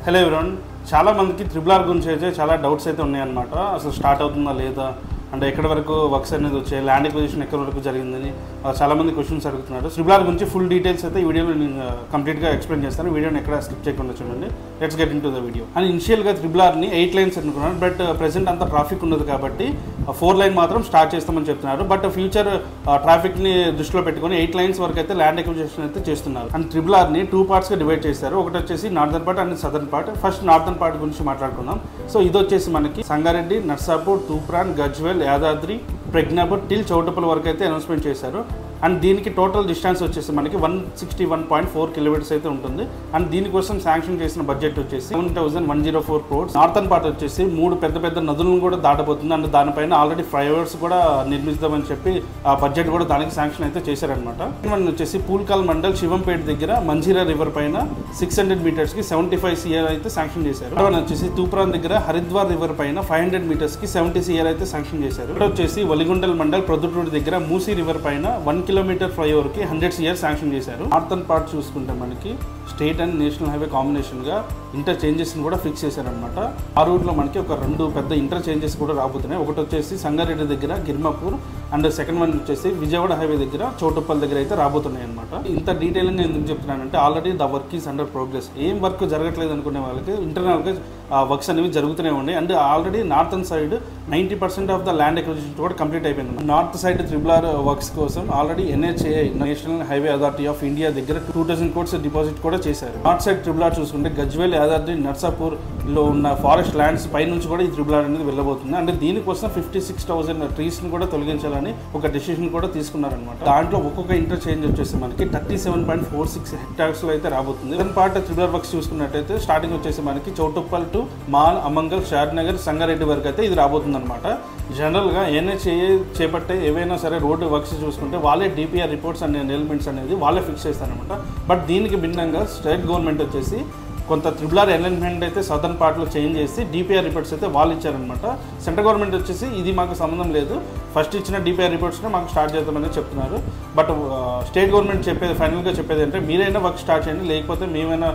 Hello everyone, చాలా మందికి triple R గురించి అయితే చాలా డౌట్స్ అయితే ఉన్నాయన్నమాట. అసలు స్టార్ట్ అవుతుందా లేదా, అంటే ఎక్కడి వరకు వర్క్స్ అనేది వచ్చాయి, ల్యాండ్ ఎక్విజిషన్ ఎక్కడి వరకు జరిగిందని చాలామంది క్వశ్చన్స్ అడుగుతున్నారు. ట్రిపుల్ ఆర్ గురించి ఫుల్ డీటెయిల్స్ అయితే ఈ వీడియోలో నేను కంప్లీట్గా ఎక్స్ప్లెయిన్ చేస్తాను. వీడియోని ఎక్కడ స్కిప్ చేయకుండా చూడండి. Let's get in to the video. And ఇనిషియల్గా ట్రిపుల్ ఆర్ని 8 లైన్స్ అనుకున్నారు, బట్ ప్రెసెంట్ అంత ట్రాఫిక్ ఉన్నది కాబట్టి 4 లైన్ మాత్రం స్టార్ట్ చేస్తామని చెప్తున్నారు. బట్ ఫ్యూచర్ ట్రాఫిక్ని దృష్టిలో పెట్టుకుని 8 లైన్స్ వరకు అయితే ల్యాండ్ ఎక్విజిషన్ అయితే చేస్తున్నారు. అండ్ ట్రిపుల్ ఆర్ని 2 పార్ట్స్గా డివైడ్ చేశారు. ఒకటి వచ్చేసి northern part and southern part. First northern part గురించి మాట్లాడుకుందాం. సో ఇది వచ్చేసి మనకి సంగారెడ్డి, నర్సాపూర్, తూప్రాన్, గజ్వేల్, యాదాద్రి, ప్రజ్ఞాపూర్ టిల్ చౌటుప్పల్ వరకు అయితే అనౌన్స్మెంట్ చేశారు. అండ్ దీనికి టోటల్ డిస్టెన్స్ వచ్చేసి మనకి 161.4 కిలోమీటర్స్ అయితే ఉంటుంది. అండ్ దీనికోసం శాంక్షన్ చేసిన బడ్జెట్ వచ్చేసి 7,104 crores. నార్థన్ పార్ట్ వచ్చేసి 3 పెద్ద పెద్ద నదులను కూడా దాటబోతుంది. అండ్ దానిపైన ఆల్రెడీ ఫ్లైఓవర్స్ కూడా నిర్మిస్తామని చెప్పి ఆ బడ్జెట్ కూడా దానికి శాంక్షన్ అయితే చేశారనమాట. వచ్చేసి పూల్కాల్ మండల్ శివంపేట దగ్గర మంజీరా రివర్ పైన 600 మీటర్స్కి 75 CR అయితే శాంక్షన్ చేశారు. వచ్చేసి తూప్రాన్ దగ్గర హరిద్వార్ రివర్ పైన 500 మీటర్స్కి 70 CR అయితే శాంక్షన్ చేశారు. ఇక్కడ వచ్చేసి వలిగుండల్ మండల్ ప్రొద్దుటూరు దగ్గర మూసీ రివర్ పైన 1 కిలోమీటర్ ఫ్లైఓవర్ కి 100 CR శాంక్షన్ చేశారు. నార్థన్ పార్ట్ చూసుకుంటే మనకి state and national highway combination గా ఇంటర్చేంజెస్ కూడా ఫిక్స్ చేశారనమాట. ఆ రూట్ లో మనకి ఒక 2 పెద్ద ఇంటర్చేంజెస్ కూడా రాబోతున్నాయి. ఒకటి వచ్చేసి సంగారెడ్డి దగ్గర గిర్మాపూర్ అండ్ సెకండ్ వన్ వచ్చేసి విజయవాడ హైవే దగ్గర చౌటుప్పల్ దగ్గర అయితే రాబోతున్నాయి అనమాట. ఇంత డీటెయిలింగ్ ఎందుకు చెప్తున్నానంటే already the work is under progress. ఏం వర్క్ జరగట్లేదు అనుకునే వాళ్ళకి ఇంటర్నల్ గా వర్క్స్ అనేవి జరుగుతూనే ఉన్నాయి. And already northern side 90% of the land acquisition కూడా కంప్లీట్ అయిపోయింది. North side triple R works కోసం already NHAI national highway authority of India దగ్గర 2,000 crores డిపాజిట్ కూడా చేశారు. నార్త్ సైడ్ ట్రిపుల్ ఆర్ చూసుకుంటే గజ్వేల్, యాదాద్రి, నర్సాపూర్ లో ఉన్న ఫారెస్ట్ ల్యాండ్స్ పై నుంచి కూడా ఈ ట్రిపుల్ ఆర్ అనేది వెళ్ళబోతుంది. అంటే దీనికోసం 56,000 ట్రీస్ ని కూడా తొలగించాలని ఒక డెసిషన్ కూడా తీసుకున్నారనమాట. దాంట్లో ఒక్కొక్క ఇంటర్చేంజ్ వచ్చేసి మనకి 37.46 హెక్టార్స్ లో అయితే రాబోతుంది. Second part triple R works చూసుకున్నట్టయితే స్టార్టింగ్ వచ్చేసి మనకి చౌటుప్పల్ టు మాల్, అమంగల్, షాద్నగర్, సంగారెడ్డి వరకు అయితే ఇది రాబోతుంది అనమాట. జనరల్ గా NHAI చేపట్టే ఏవైనా సరే రోడ్డు వర్క్స్ చూసుకుంటే వాళ్ళే DPR రిపోర్ట్స్ అండ్ ఎలిమెంట్స్ అనేది వాళ్ళే ఫిక్స్ చేస్తారనమాట. బట్ దీనికి భిన్నంగా స్టేట్ గవర్నమెంట్ వచ్చేసి కొంత ట్రిపుల్ ఆర్ అలైన్మెంట్ అయితే సదర్న్ పార్ట్లో చేంజ్ చేసి DPR రిపోర్ట్స్ అయితే వాళ్ళు ఇచ్చారనమాట. సెంట్రల్ గవర్నమెంట్ వచ్చేసి ఇది మాకు సంబంధం లేదు, ఫస్ట్ ఇచ్చిన DPR రిపోర్ట్స్నే మాకు స్టార్ట్ చేద్దామని చెప్తున్నారు. బట్ స్టేట్ గవర్నమెంట్ చెప్పేది ఫైనల్గా చెప్పేది అంటే మీరైనా వర్క్ స్టార్ట్ చేయండి, లేకపోతే మేమైనా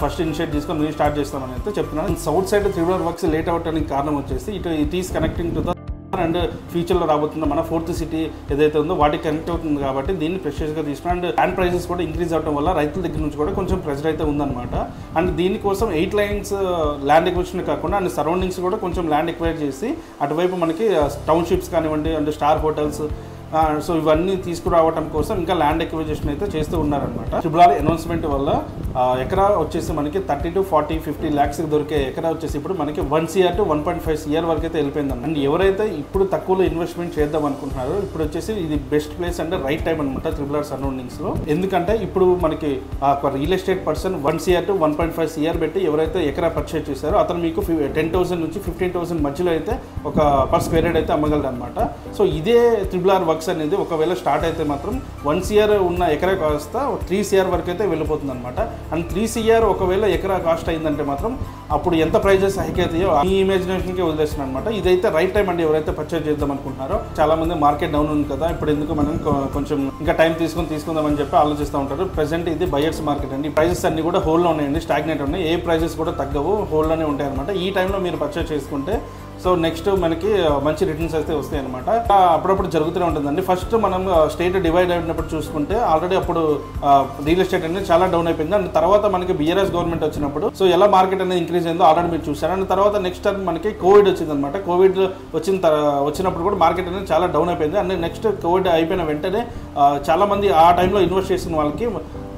ఫస్ట్ ఇనిషియేట్ తీసుకొని మేము స్టార్ట్ చేస్తామని అయితే చెప్తున్నారు. South side triple R works late అవడానికి కారణం వచ్చేసి it is connecting to the and ఫ్యూచర్లో రాబోతున్న మన 4th సిటీ ఏదైతే ఉందో వాటికి కనెక్ట్ అవుతుంది కాబట్టి దీన్ని ప్రెషియస్గా తీసుకుని అండ్ ల్యాండ్ ప్రైసెస్ కూడా ఇంక్రీజ్ అవడం వల్ల రైతుల దగ్గర నుంచి కూడా కొంచెం ప్రెషర్ అయితే ఉందన్నమాట. అండ్ దీనికోసం 8 లైన్స్ ల్యాండ్ ఎక్విజిషన్ కాకుండా అండ్ సరౌండింగ్స్ కూడా కొంచెం ల్యాండ్ ఎక్వైర్ చేసి అటువైపు మనకి టౌన్షిప్స్ కానివ్వండి అండ్ స్టార్ హోటల్స్ సో ఇవన్నీ తీసుకురావడం కోసం ఇంకా ల్యాండ్ ఎక్విజిషన్ అయితే చేస్తూ ఉన్నారనమాట. ట్రిపుల్ ఆర్ అనౌన్స్మెంట్ వల్ల ఎకరా వచ్చేసి మనకి 30 to 40, 50 lakhs దొరికే ఎకరా వచ్చేసి ఇప్పుడు మనకి 1 CR to 1.5 CR వరకు అయితే వెళ్ళిపోయింది. అండ్ ఎవరైతే ఇప్పుడు తక్కువలో ఇన్వెస్ట్మెంట్ చేద్దాం అనుకుంటున్నారో ఇప్పుడు వచ్చేసి ఇది బెస్ట్ ప్లేస్ అంటే రైట్ టైం అనమాట ట్రిపుల్ ఆర్ సరౌండింగ్స్ లో. ఎందుకంటే ఇప్పుడు మనకి ఒక real estate person 1 CR to 1.5 CR పెట్టి ఎవరైతే ఎకరా పర్చేజ్ చేశారో అతను మీకు 10,000 నుంచి 15,000 మధ్యలో అయితే ఒక పర్ స్క్వేర్ యార్డ్ అయితే అమ్మగలరు అనమాట. సో ఇదే ట్రిపుల్ ఆర్ వర్క్స్ అనేది ఒకవేళ స్టార్ట్ అయితే మాత్రం 1 CR ఉన్న ఎకరా కాస్త 3 CR వరకు అయితే వెళ్ళిపోతుంది అనమాట. అండ్ 3 CR ఒకవేళ ఎకరా కాస్ట్ అయిందంటే మాత్రం అప్పుడు ఎంత ప్రైజెస్ హైక్ అవుతాయో ఈ ఇమాజినేషన్కి వదిలేస్తున్నాను అనమాట. ఇదైతే రైట్ టైం అండి ఎవరైతే పర్చేజ్ చేద్దాం అనుకుంటున్నారో. చాలా మంది మార్కెట్ డౌన్ ఉంది కదా, ఇప్పుడు ఎందుకు మనం కొంచెం ఇంకా టైం తీసుకుందామని చెప్పి ఆలోచిస్తూ ఉంటారు. ప్రెసెంట్ ఇది బయర్స్ మార్కెట్ అండి. ప్రైజెస్ అన్ని కూడా హోల్డ్లో ఉన్నాయండి, స్టాగ్నేట్ ఉన్నాయి, ఏ ప్రైజెస్ కూడా తగ్గవు, హోల్డ్లోనే ఉంటాయి అనమాట. ఈ టైంలో మీరు పర్చేజ్ చేసుకుంటే సో నెక్స్ట్ మనకి మంచి రిటర్న్స్ అయితే వస్తాయి అనమాట. అప్పుడప్పుడు జరుగుతూనే ఉంటుందండి. ఫస్ట్ మనం స్టేట్ డివైడ్ అయినప్పుడు చూసుకుంటే ఆల్రెడీ అప్పుడు రియల్ ఎస్టేట్ అనేది చాలా డౌన్ అయిపోయింది. అండ్ తర్వాత మనకి BRS గవర్నమెంట్ వచ్చినప్పుడు సో ఎలా మార్కెట్ అనేది ఇంక్రీజ్ అయిందో ఆల్రెడీ మీరు చూసారు. అండ్ తర్వాత నెక్స్ట్ టైం మనకి కోవిడ్ వచ్చింది అనమాట. కోవిడ్ వచ్చినప్పుడు కూడా మార్కెట్ అనేది చాలా డౌన్ అయిపోయింది. అండ్ నెక్స్ట్ కోవిడ్ అయిపోయిన వెంటనే చాలా మంది ఆ టైంలో ఇన్వెస్ట్ చేసిన వాళ్ళకి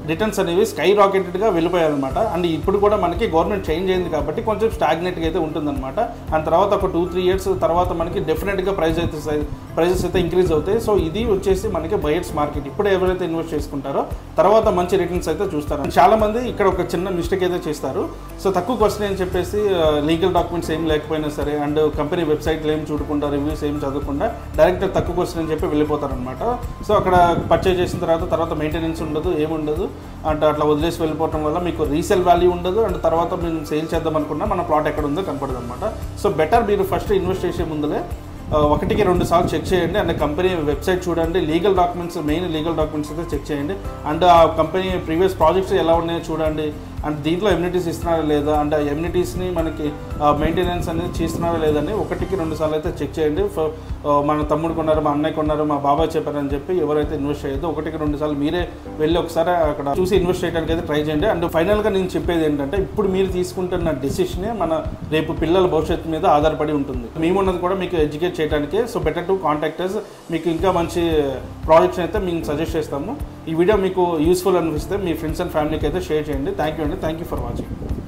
రిటర్న్స్ అనేవి స్కై రాకెటెడ్గా వెళ్ళిపోయారనమాట. అండ్ ఇప్పుడు కూడా మనకి గవర్నమెంట్ చేంజ్ అయింది కాబట్టి కొంచెం స్టాగ్నేట్గా అయితే ఉంటుందన్నమాట. అండ్ తర్వాత ఒక 2-3 years తర్వాత మనకి డెఫినెట్గా ప్రైజెస్ అయితే ఇంక్రీజ్ అవుతాయి. సో ఇది వచ్చేసి మనకి బయర్స్ మార్కెట్. ఇప్పుడు ఎవరైతే ఇన్వెస్ట్ చేసుకుంటారో తర్వాత మంచి రిటర్న్స్ అయితే చూస్తారు. చాలా మంది ఇక్కడ ఒక చిన్న మిస్టేక్ అయితే చేస్తారు. సో తక్కువ క్వశ్చన్ అని చెప్పేసి లీగల్ డాక్యుమెంట్స్ ఏం లేకపోయినా సరే అండ్ కంపెనీ వెబ్సైట్లు ఏం చూడకుండా రివ్యూస్ ఏం చదవకుండా డైరెక్ట్ తక్కువ క్వశ్చన్ అని చెప్పి వెళ్ళిపోతారనమాట. సో అక్కడ పర్చేజ్ చేసిన తర్వాత మెయింటెనెన్స్ ఉండదు, ఏముండదు. అంటే అట్లా వదిలేసి వెళ్ళిపోవడం వల్ల మీకు రీసేల్ వాల్యూ ఉండదు. అండ్ తర్వాత మేము సేల్ చేద్దాం అనుకున్నా మన ప్లాట్ ఎక్కడ ఉందో కనపడదు అనమాట. సో బెటర్ మీరు ఫస్ట్ ఇన్వెస్ట్ చేసే ముందులే 1-2 సార్లు చెక్ చేయండి. అండ్ కంపెనీ వెబ్సైట్ చూడండి, legal documents main legal documents అయితే చెక్ చేయండి. అండ్ ఆ కంపెనీ ప్రీవియస్ ప్రాజెక్ట్స్ ఎలా ఉన్నాయో చూడండి. అండ్ దీంట్లో ఎమ్యూనిటీస్ ఇస్తున్నారా లేదా, అంటే ఎమ్యూనిటీస్ని మనకి మెయింటెనెన్స్ అనేది చేస్తున్నారా లేదని 1-2 సార్లు అయితే చెక్ చేయండి. మన తమ్ముడు కొన్నారు, మా అన్నయ్య కొన్నారు, మా బాబాయ్ చెప్పారని చెప్పి ఎవరైతే ఇన్వెస్ట్ చేయొద్దు, 1-2 సార్లు మీరే వెళ్ళి ఒకసారి అక్కడ చూసి ఇన్వెస్ట్ చేయడానికి అయితే ట్రై చేయండి. అండ్ ఫైనల్గా నేను చెప్పేది ఏంటంటే, ఇప్పుడు మీరు తీసుకుంటున్న డెసిషనే మన రేపు పిల్లల భవిష్యత్తు మీద ఆధారపడి ఉంటుంది. మేమున్నది కూడా మీకు ఎడ్యుకేట్ చేయడానికే. So better to contact us. మీకు ఇంకా మంచి ప్రాజెక్ట్స్ అయితే మేము సజెస్ట్ చేస్తాము. ఈ వీడియో మీకు యూస్ఫుల్ అనిపిస్తే మీ ఫ్రెండ్స్ అండ్ ఫ్యామిలీకి అయితే షేర్ చేయండి. Thank you for watching.